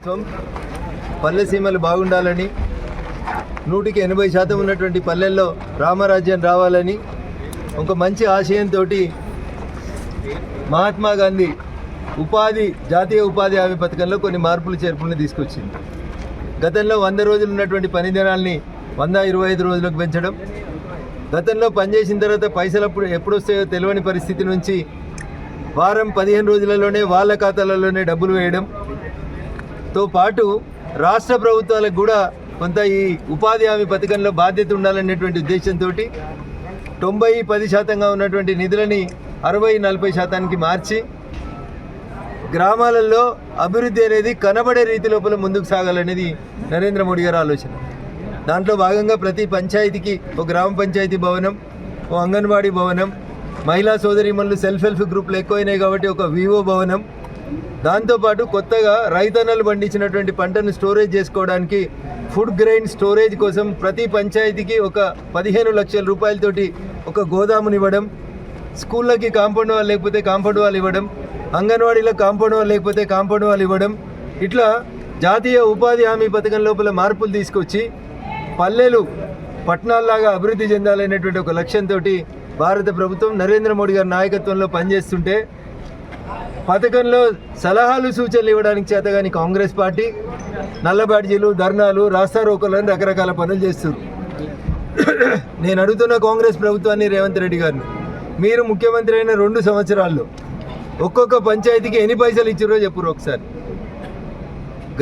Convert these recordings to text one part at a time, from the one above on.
పల్లె సీమలు బాగుండాలని 100% ఉన్నటువంటి పల్లెల్లో రామరాజ్యం రావాలని ఒక మంచి ఆశయంతో మహాత్మా గాంధీ జాతీయ ఉపాధి హామీ పథకంలో కొన్ని మార్పులు చేర్పులను తీసుకొచ్చింది. గతంలో 100 రోజులు ఉన్నటువంటి పని దినాల్ని 125 రోజులకు పెంచడం, గతంలో పనిచేసిన తర్వాత పైసలు ఎప్పుడు వస్తాయో తెలియని పరిస్థితి నుంచి వారం 15 రోజులలోనే వాళ్ళ ఖాతాలలోనే డబ్బులు వేయడంతో పాటు రాష్ట్ర ప్రభుత్వాలకు కూడా కొంత ఈ ఉపాధి హామీ పథకంలో బాధ్యత ఉండాలనేటువంటి ఉద్దేశంతో 90-10% ఉన్నటువంటి నిధులని 60-40% మార్చి గ్రామాలలో అభివృద్ధి అనేది కనబడే రీతి లోపల ముందుకు సాగాలనేది నరేంద్ర మోడీ గారి ఆలోచన. దాంట్లో భాగంగా ప్రతి పంచాయతీకి ఒక గ్రామ పంచాయతీ భవనం, ఒక అంగన్వాడీ భవనం, మహిళా సోదరీమణులు సెల్ఫ్ హెల్ప్ గ్రూపులు ఎక్కువైనాయి కాబట్టి ఒక వివో భవనం, దాంతోపాటు కొత్తగా రైతన్నలు పండించినటువంటి పంటను స్టోరేజ్ చేసుకోవడానికి ఫుడ్ గ్రెయిన్ స్టోరేజ్ కోసం ప్రతి పంచాయతీకి ఒక 15 లక్షల రూపాయలతోటి ఒక గోదాముని ఇవ్వడం, స్కూళ్ళకి కాంపౌండ్ వాళ్ళు లేకపోతే కాంపౌండ్ వాళ్ళు ఇవ్వడం, అంగన్వాడీలకు కాంపౌండ్ వాళ్ళు లేకపోతే కాంపౌండ్ వాళ్ళు ఇవ్వడం, ఇట్లా జాతీయ ఉపాధి హామీ పథకం లోపల మార్పులు తీసుకొచ్చి పల్లెలు పట్టణాల్లాగా అభివృద్ధి చెందాలనేటువంటి ఒక లక్ష్యంతో భారత ప్రభుత్వం నరేంద్ర మోడీ గారి నాయకత్వంలో పనిచేస్తుంటే పథకంలో సలహాలు సూచనలు ఇవ్వడానికి చేతగాని కాంగ్రెస్ పార్టీ నల్ల బ్యాడ్జీలు, ధర్నాలు, రాస్తారోకోలను రకరకాల పనులు చేస్తారు. నేను అడుగుతున్న కాంగ్రెస్ ప్రభుత్వాన్ని, రేవంత్ రెడ్డి గారిని, మీరు ముఖ్యమంత్రి అయిన 2 సంవత్సరాల్లో ఒక్కొక్క పంచాయతీకి ఎన్ని పైసలు ఇచ్చారో చెప్పురు ఒకసారి.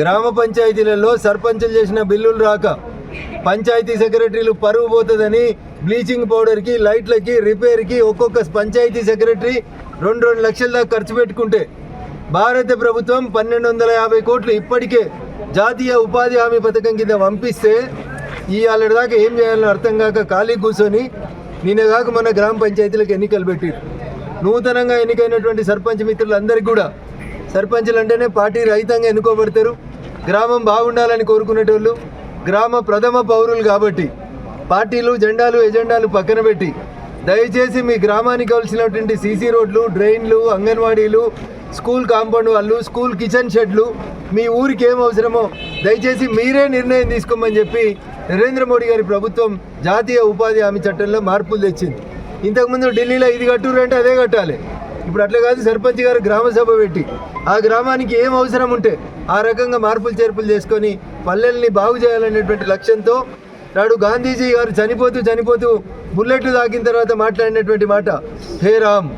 గ్రామ పంచాయతీలలో సర్పంచులు చేసిన బిల్లులు రాక పంచాయతీ సెక్రటరీలు పరువు పోతుందని బ్లీచింగ్ పౌడర్కి, లైట్లకి, రిపేర్కి ఒక్కొక్క పంచాయతీ సెక్రటరీ 2 లక్షల దాకా ఖర్చు పెట్టుకుంటే భారత ప్రభుత్వం 1250 కోట్లు ఇప్పటికే జాతీయ ఉపాధి హామీ పథకం కింద పంపిస్తే ఇవాళ దాకా ఏం చేయాలని అర్థం కాక ఖాళీ కూర్చొని నిన్నగాక మన గ్రామ పంచాయతీలకు ఎన్నికలు పెట్టారు. నూతనంగా ఎన్నికైనటువంటి సర్పంచ్ మిత్రులందరికీ కూడా, సర్పంచులు అంటేనే పార్టీ రహితంగా ఎన్నుకోబడతారు, గ్రామం బాగుండాలని కోరుకునేటోళ్ళు, గ్రామ ప్రథమ పౌరులు కాబట్టి పార్టీలు, జెండాలు, ఎజెండాలు పక్కన పెట్టి దయచేసి మీ గ్రామానికి కావాల్సినటువంటి సీసీ రోడ్లు, డ్రైన్లు, అంగన్వాడీలు, స్కూల్ కాంపౌండ్ వాళ్ళు, స్కూల్ కిచెన్ షెడ్లు, మీ ఊరికి ఏం అవసరమో దయచేసి మీరే నిర్ణయం తీసుకోమని చెప్పి నరేంద్ర మోడీ గారి ప్రభుత్వం జాతీయ ఉపాధి హామీ చట్టంలో మార్పులు తెచ్చింది. ఇంతకుముందు ఢిల్లీలో ఇది కట్టురు అంటే అదే కట్టాలి. ఇప్పుడు అట్లా కాదు, సర్పంచ్ గారు గ్రామ సభ పెట్టి ఆ గ్రామానికి ఏం అవసరం ఉంటే ఆ రకంగా మార్పులు చేర్పులు చేసుకొని పల్లెల్ని బాగు చేయాలనేటువంటి లక్ష్యంతో నాడు గాంధీజీ గారు చనిపోతూ బుల్లెట్లు తాకిన తర్వాత మాట్లాడినటువంటి మాట, హే రామ్